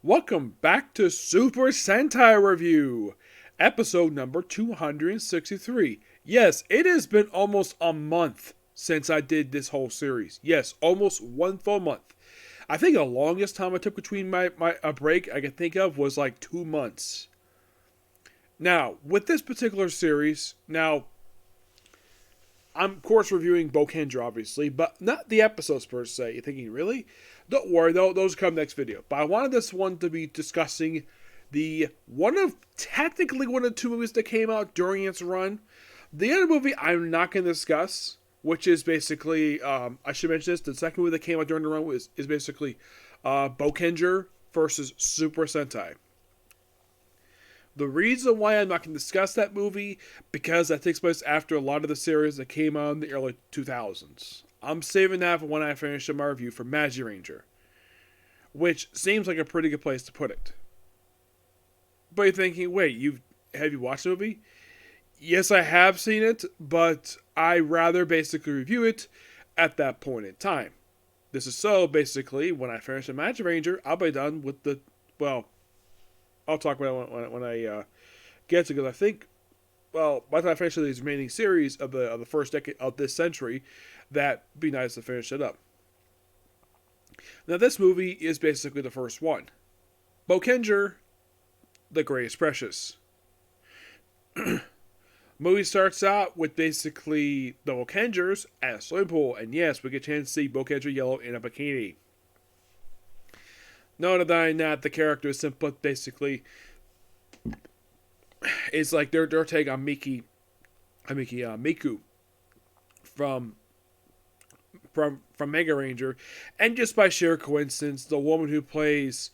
Welcome back to Super Sentai Review, episode number 263. Yes, it has been almost a month since I did this whole series. Yes, almost one full month. I think the longest time I took between my a break I could think of was like 2 months. Now, with this particular series, I'm of course reviewing Boukenger, obviously, but not the episodes per se. You're thinking, really? Don't worry, though; those come next video. But I wanted this one to be discussing the technically one of two movies that came out during its run. The other movie I'm not going to discuss, which is basically, I should mention this, the second movie that came out during the run is basically Boukenger versus Super Sentai. The reason why I'm not going to discuss that movie, because that takes place after a lot of the series that came out in the early 2000s. I'm saving that for when I finish my review for Magiranger, which seems like a pretty good place to put it. But you're thinking, wait, have you watched the movie? Yes, I have seen it, but I rather basically review it at that point in time. This is so basically when I finish the Magiranger, I'll be done with I'll talk about it when I get to, because I think, by the time I finish these remaining series of the first decade of this century, that'd be nice to finish it up. Now, this movie is basically the first one. Boukenger, the Greatest Precious. Movie starts out with basically the Boukengers at a swimming pool, and yes, we get a chance to see Boukenger Yellow in a bikini. No denying that the character is simple, basically it's like their take on Miku from Mega Ranger, and just by sheer coincidence, the woman who plays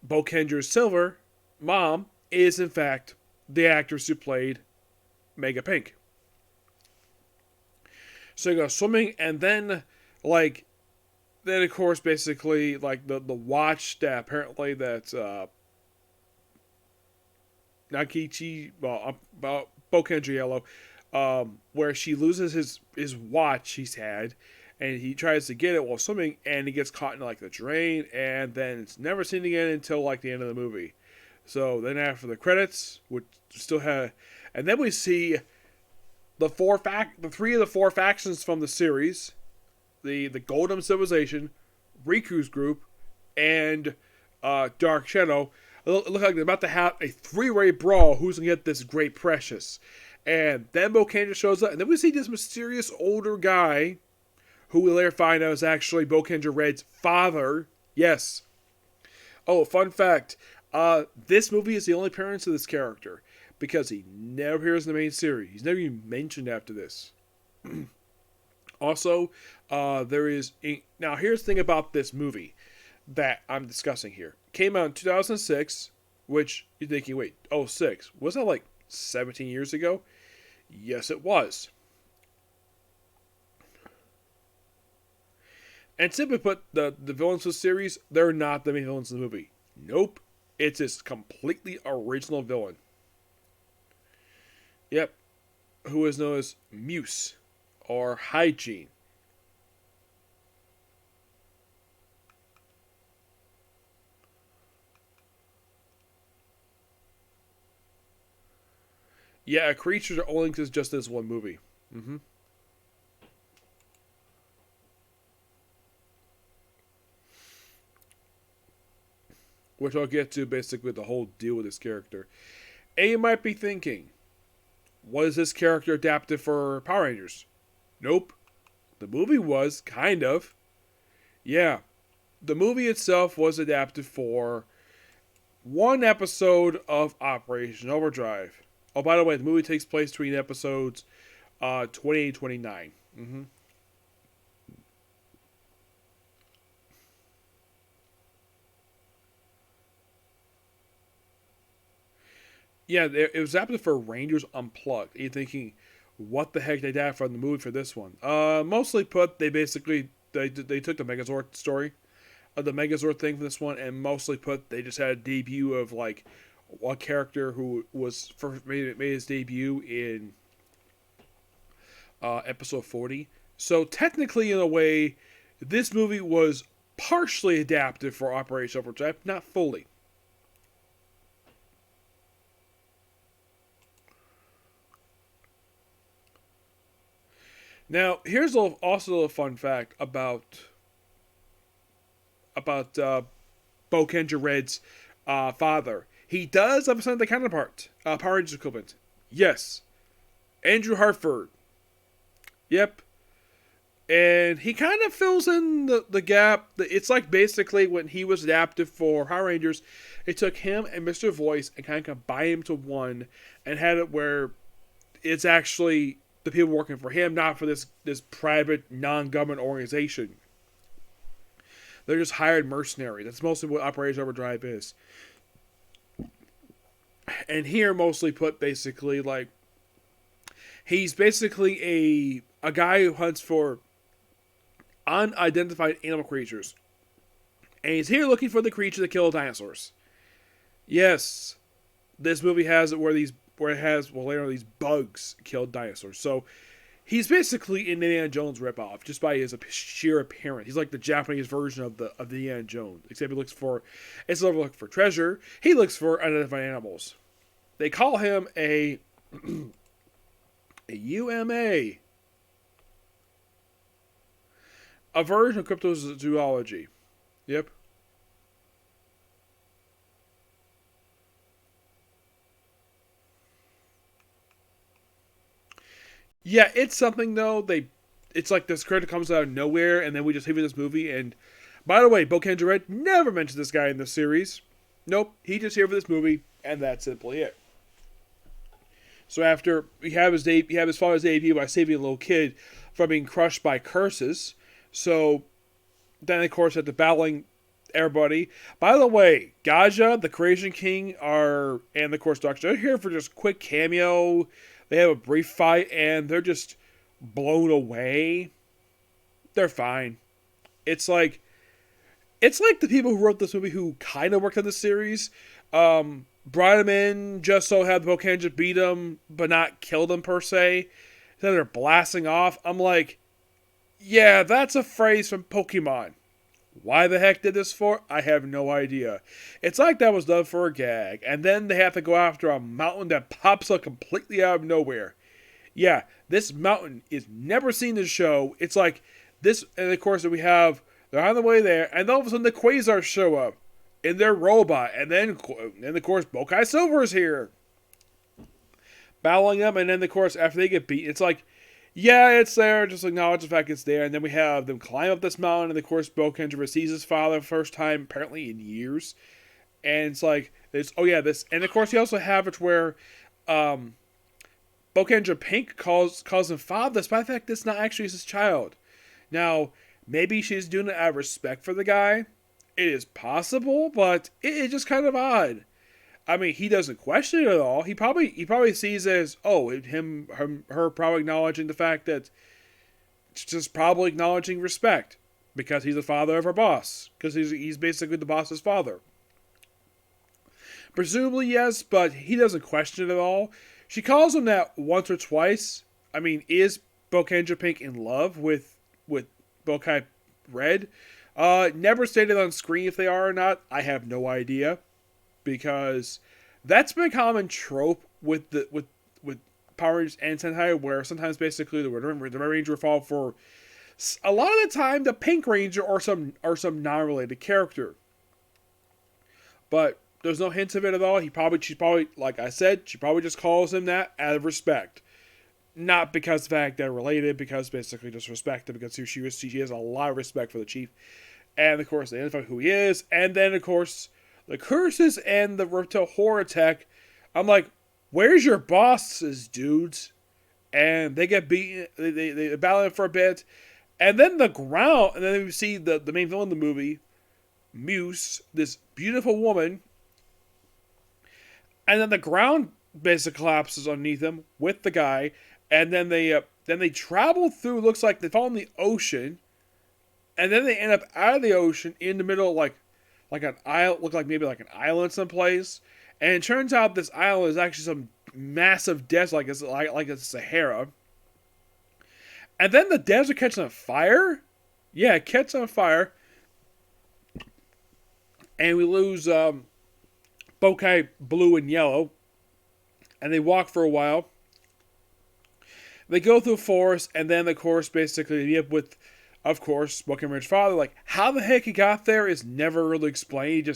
Boukenger's Silver mom is in fact the actress who played Mega Pink. So you go swimming, and then of course basically the watch that apparently that's Nakichi, about Boukenger Yellow, where she loses his watch he's had, and he tries to get it while swimming, and he gets caught in the drain, and then it's never seen again until the end of the movie. So then after the credits, which still have, and then we see the three of the four factions from the series, the Golden Civilization, Riku's group, and Dark Shadow. It looks like they're about to have a three-way brawl. Who's going to get this Great Precious? And then Boukenger shows up. And then we see this mysterious older guy, who we later find out is actually Boukenger Red's father. Yes. Oh, fun fact. This movie is the only appearance of this character, because he never appears in the main series. He's never even mentioned after this. Also, there is... Now, here's the thing about this movie that I'm discussing here. Came out in 2006, which you're thinking, wait, 06? Was that 17 years ago? Yes, it was. And simply put, the villains of the series, they're not the main villains of the movie. Nope. It's this completely original villain. Yep. Who is known as Muse, or Hygiene. Yeah, creatures are only because just this one movie. Mm-hmm. Which I'll get to basically the whole deal with this character. And you might be thinking, was this character adapted for Power Rangers? Nope. The movie was, kind of. Yeah. The movie itself was adapted for one episode of Operation Overdrive. Oh, by the way, the movie takes place between episodes 28 and 29. Mm-hmm. Yeah, it was adapted for Rangers Unplugged. You're thinking, what the heck they did from the movie for this one? Mostly put, they took the Megazord story, the Megazord thing for this one, and mostly put, they just had a debut of one character who was first made his debut in episode 40. So technically, in a way, this movie was partially adapted for Operation Overdrive, not fully. Now, here's also a fun fact about Boukenger Red's father. He does have a son, the counterpart, Power Rangers equivalent. Yes, Andrew Hartford. Yep, and he kind of fills in the gap. It's like basically when he was adapted for Power Rangers, it took him and Mr. Voice and kind of combined him to one, and had it where it's actually the people working for him, not for this private non-government organization. They're just hired mercenaries. That's mostly what Operation Overdrive is. And here mostly put basically like he's basically a guy who hunts for unidentified animal creatures. And he's here looking for the creature that killed dinosaurs. Yes, this movie has it where it has later these bugs killed dinosaurs. So he's basically an Indiana Jones ripoff just by his sheer appearance. He's like the Japanese version of the Indiana Jones, except he looks for instead of looking for treasure, he looks for unidentified animals. They call him a UMA, a version of cryptozoology. Yep. Yeah, it's something though. It's like this character comes out of nowhere, and then we just leave this movie. And by the way, Boukenger Red never mentioned this guy in this series. Nope, he just here for this movie, and that's simply it. So after we have his father's debut by saving a little kid from being crushed by curses. So then, of course, after battling everybody. By the way, Gaja, the Creation King, and of course Doctor, they're here for just quick cameo. They have a brief fight, and they're just blown away. They're fine. It's like the people who wrote this movie who kind of worked on the series. Brought him in just so had the Boukenger beat him, but not killed him per se. Then they're blasting off. I'm like, yeah, that's a phrase from Pokemon. Why the heck did this for? I have no idea. It's like that was done for a gag, and then they have to go after a mountain that pops up completely out of nowhere. Yeah, this mountain is never seen in the show. It's like this, and of course they're on the way there, and all of a sudden the Quasars show up in their robot, and then of course Bokai Silver is here, battling them, and then of course after they get beat, it's like, yeah, it's there, just acknowledge the fact it's there, and then we have them climb up this mountain, and of course Boukenger sees his father first time apparently in years, and it's like this, and of course you also have it where Boukenger Pink calls him father, despite the fact that's not actually his child. Now maybe she's doing it out of respect for the guy. It is possible, but it's just kind of odd. I mean, he doesn't question it at all. He probably sees it as her probably acknowledging the fact that it's just probably acknowledging respect because he's the father of her boss, because he's basically the boss's father. Presumably yes, but he doesn't question it at all. She calls him that once or twice. I mean, is Boukenger Pink in love with Bokai Red? Never stated on screen if they are or not. I have no idea, because that's been a common trope with Power Rangers and Sentai, where sometimes basically the Red Ranger will fall for a lot of the time the Pink Ranger or some non-related character. But there's no hints of it at all. She probably, like I said, she probably just calls him that out of respect. Not because of the fact they're related, because basically just respect him, because she has a lot of respect for the chief. And of course, they identify who he is. And then, of course, the curses and the reptile horror attack. I'm like, where's your bosses, dudes? And they get beaten. They battle for a bit. And then the ground. And then we see the main villain of the movie, Muse, this beautiful woman. And then the ground basically collapses underneath them with the guy. And then they travel through. Looks like they fall in the ocean. And then they end up out of the ocean in the middle, like an island, look like maybe like an island someplace. And it turns out this island is actually some massive desert, like it's Sahara. And then the desert catches on fire. Yeah, it catches on fire. And we lose Bokai Blue and Yellow. And they walk for a while. They go through forest, and then, of course, basically, they meet up with, of course, Boukenger's father. Like, how the heck he got there is never really explained.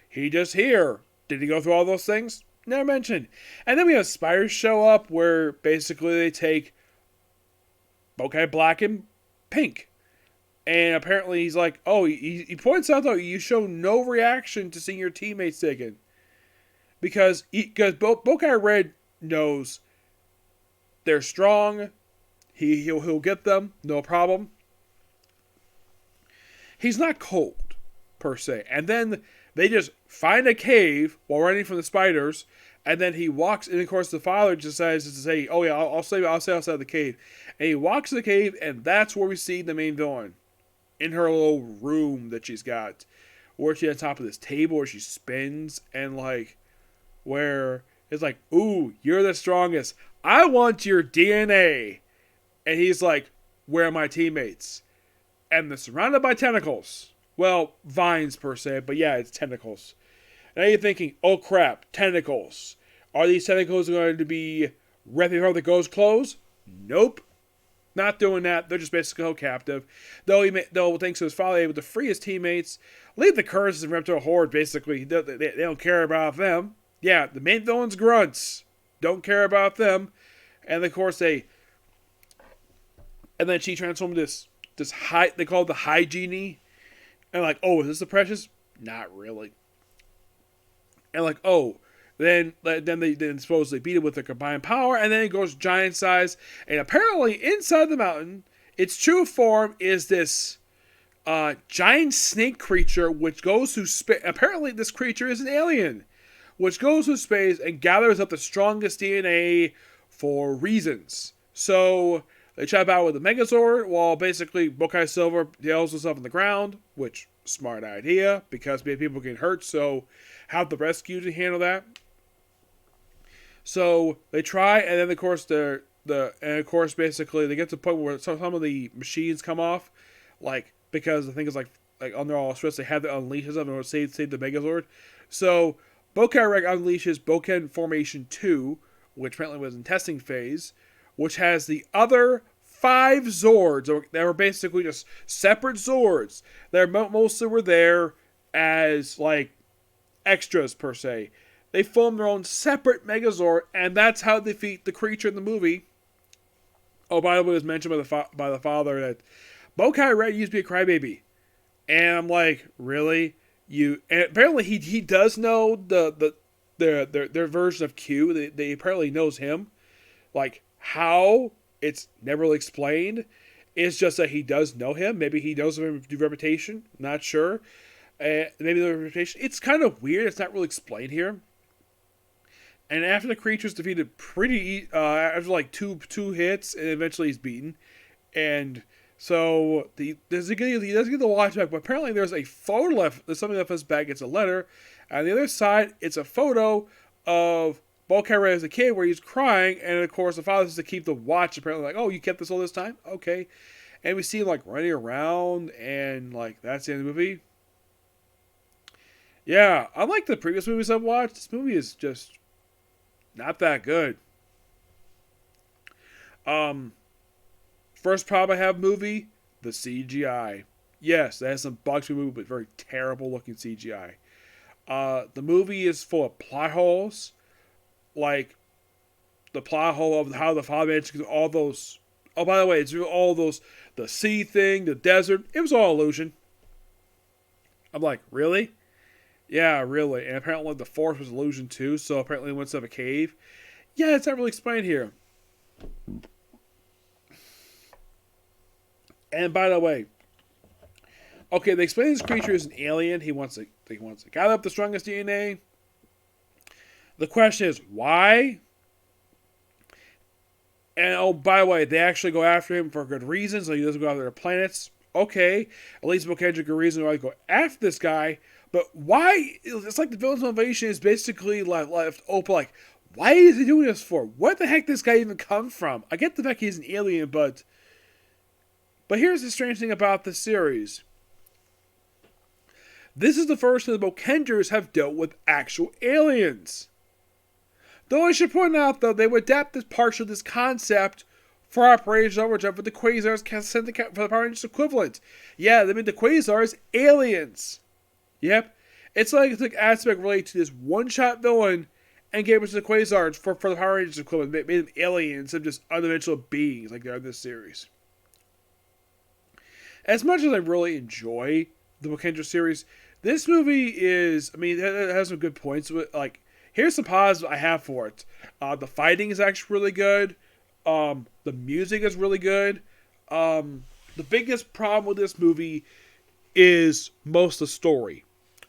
He just here. Did he go through all those things? Never mentioned. And then we have spiders show up, where basically they take Boukenger Black and Pink. And apparently he's like, oh, he points out, though, you show no reaction to seeing your teammates taken. Because Boukenger Red knows they're strong. He'll get them, no problem. He's not cold, per se. And then they just find a cave while running from the spiders. And then he walks, and of course the father decides to say, oh yeah, I'll stay outside the cave. And he walks to the cave, and that's where we see the main villain. In her little room that she's got. Where she's on top of this table where she spins, and like, where it's like, ooh, you're the strongest. I want your DNA. And he's like, where are my teammates? And they're surrounded by tentacles. Well, vines per se, but yeah, it's tentacles. Now you're thinking, oh crap, tentacles. Are these tentacles going to be ripping from the ghost clothes? Nope. Not doing that. They're just basically held captive. Though thanks to his father, able to free his teammates, leave the curses and reptile horde. Basically, they don't care about them. Yeah, the main villain's grunts. Don't care about them. And of course and then she transformed this they call it the high genie. And like, oh, is this the precious? Not really. And like, oh, then they supposedly beat it with their combined power, and then it goes giant size. And apparently, inside the mountain, its true form is this giant snake creature, which goes through space. Apparently, this creature is an alien, which goes through space and gathers up the strongest DNA for reasons. So they try to battle with the Megazord, while basically Boukenger Silver yells himself on the ground, which smart idea because people get hurt. So have the rescue to handle that. So they try, and then of course basically they get to the point where some of the machines come off, like because the thing is like under all stress they have to unleash them and save the Megazord. So Boukenger unleashes Boukenger Formation 2, which apparently was in testing phase, which has the other 5 Zords that were basically just separate Zords. They mostly were there as like extras per se. They form their own separate Megazord, and that's how they defeat the creature in the movie. Oh, by the way, it was mentioned by the father that Boukenger Red used to be a crybaby, and I'm like, really? And apparently he does know their version of Q. They apparently knows him. Like how, it's never really explained. It's just that he does know him. Maybe he knows him through reputation. Not sure. Maybe the reputation. It's kind of weird. It's not really explained here. And after the creature's defeated after like two hits, and eventually he's beaten. And so he doesn't get the watch back, but apparently there's a photo left. There's something left in his bag. It's a letter. And on the other side, it's a photo of Boukenger as a kid where he's crying. And of course, the father has to keep the watch. Apparently, like, oh, you kept this all this time? Okay. And we see him like running around, and like that's the end of the movie. Yeah, unlike the previous movies I've watched, this movie is just not that good. First problem I have movie, the CGI. Yes, it has some bugs in the movie, but very terrible looking CGI. The movie is full of plot holes. Like, the plot hole of how the father managed to do all those. Oh, by the way, it's all those, the sea thing, the desert. It was all illusion. I'm like, really? Yeah, really. And apparently the forest was illusion too, so apparently it went to a cave. Yeah, it's not really explained here. And by the way, okay, they explain this creature is an alien. He wants to gather up the strongest DNA. The question is, why? And oh, by the way, they actually go after him for good reasons, so he doesn't go after their planets. Okay, at least Boukenger good reason why they go after this guy. But why? It's like the villain's motivation is basically left open. Like, why is he doing this for? Where the heck does this guy even come from? I get the fact he's an alien, but here's the strange thing about this series. This is the first time the Boukengers have dealt with actual aliens. Though I should point out, though, they would adapt this partial this concept for Operation Overdrive with the Quasars sent for the Power Rangers equivalent. Yeah, they made the Quasars aliens. Yep. It's like it took aspect related to this one-shot villain and gave it to the Quasars for the Power Rangers equivalent. Made them aliens and just undimensional beings like they are in this series. As much as I really enjoy the Boukenger series, this movie is, I mean, it has some good points. Like, here's some positives I have for it. The fighting is actually really good. The music is really good. The biggest problem with this movie is most of the story.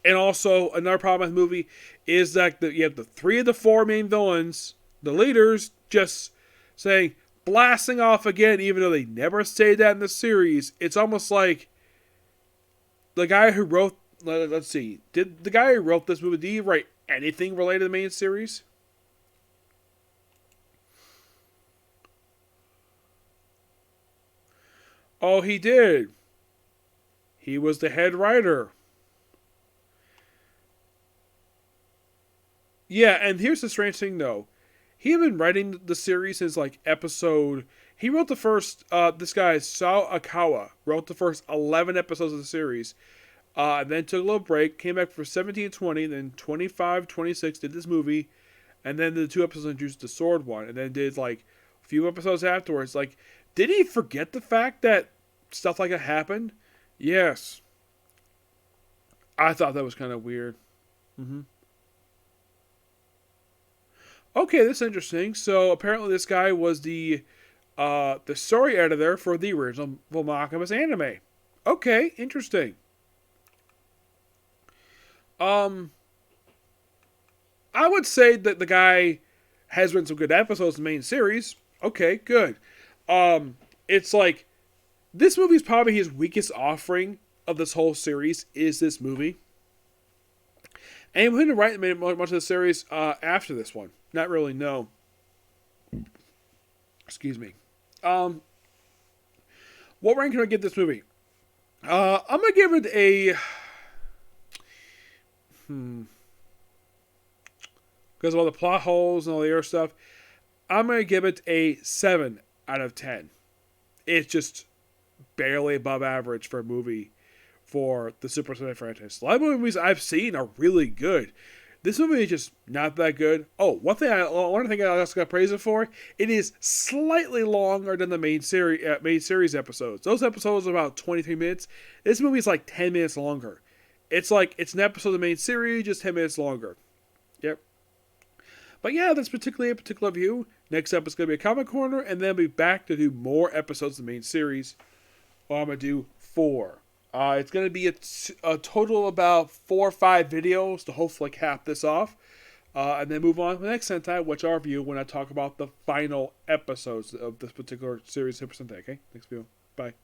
And also, another problem with the movie is that you have the 3 of the 4 main villains, the leaders, just saying, blasting off again, even though they never say that in the series. It's almost like the guy who wrote, let's see, did the guy who wrote this movie, did he write anything related to the main series? Oh, he did. He was the head writer. Yeah, and here's the strange thing, though. He had been writing the series since, like, episode... He wrote the first... this guy, Sao Akawa, wrote the first 11 episodes of the series. And then took a little break, came back for 17, 20, then 25, 26, did this movie. And then the 2 episodes introduced the sword one. And then did, like, a few episodes afterwards. Like, did he forget the fact that stuff like that happened? Yes. I thought that was kind of weird. Okay, this is interesting. So apparently this guy was the story editor for the original Volmakimus anime. Okay, interesting. I would say that the guy has written some good episodes in the main series. Okay, good. It's like this movie is probably his weakest offering of this whole series is this movie. And who did write much of the series after this one? Not really, no. Excuse me. What rank can I give this movie? I'm gonna give it a because of all the plot holes and all the other stuff. I'm gonna give it a 7 out of 10. It's just barely above average for a movie for the Super Sentai franchise. A lot of movies I've seen are really good. This movie is just not that good. Oh, one thing I also got praise it for, it is slightly longer than the main series episodes. Those episodes are about 23 minutes. This movie is like 10 minutes longer. It's like it's an episode of the main series, just 10 minutes longer. Yep. But yeah, that's particularly a particular view. Next up is going to be a comic corner, and then I'll be back to do more episodes of the main series. Well, I'm going to do 4. It's going to be a total of about 4 or 5 videos to hopefully cap this off. And then move on to the next Sentai, which I'll review when I talk about the final episodes of this particular series, Super Sentai. Okay? Next video. Bye.